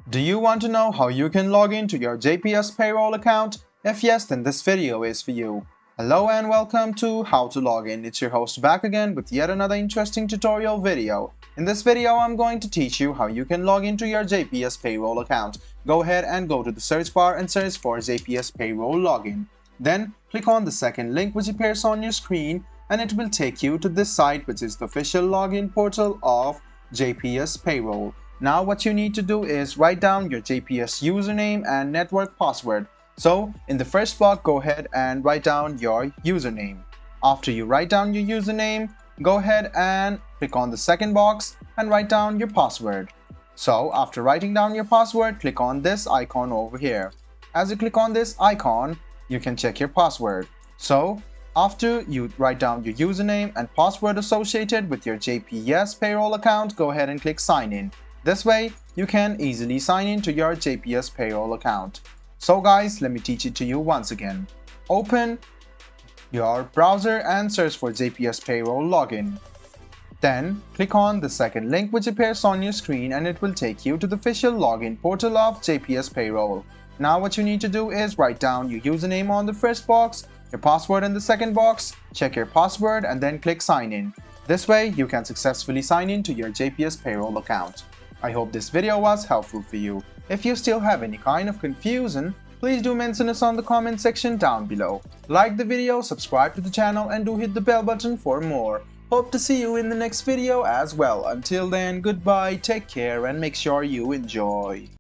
Do you want to know how you can log into your JPS Payroll account? If yes, then this video is for you. Hello and welcome to How to Log In. It's your host back again with yet another interesting tutorial video. In this video, I'm going to teach you how you can log into your JPS Payroll account. Go ahead and go to the search bar and search for JPS Payroll Login. Then click on the second link which appears on your screen and it will take you to this site, which is the official login portal of JPS Payroll. Now what you need to do is write down your JPS username and network password. So in the first box, go ahead and write down your username. After you write down your username, go ahead and click on the second box and write down your password. So after writing down your password, click on this icon over here. As you click on this icon, you can check your password. So after you write down your username and password associated with your JPS Payroll account, go ahead and click sign in. This way, you can easily sign in to your JPS Payroll account. So guys, let me teach it to you once again. Open your browser and search for JPS Payroll Login. Then, click on the second link which appears on your screen and it will take you to the official login portal of JPS Payroll. Now what you need to do is write down your username on the first box, your password in the second box, check your password and then click sign in. This way, you can successfully sign in to your JPS Payroll account. I hope this video was helpful for you. If you still have any kind of confusion, please do mention us on the comment section down below. Like the video, subscribe to the channel and do hit the bell button for more. Hope to see you in the next video as well. Until then, goodbye, take care and make sure you enjoy.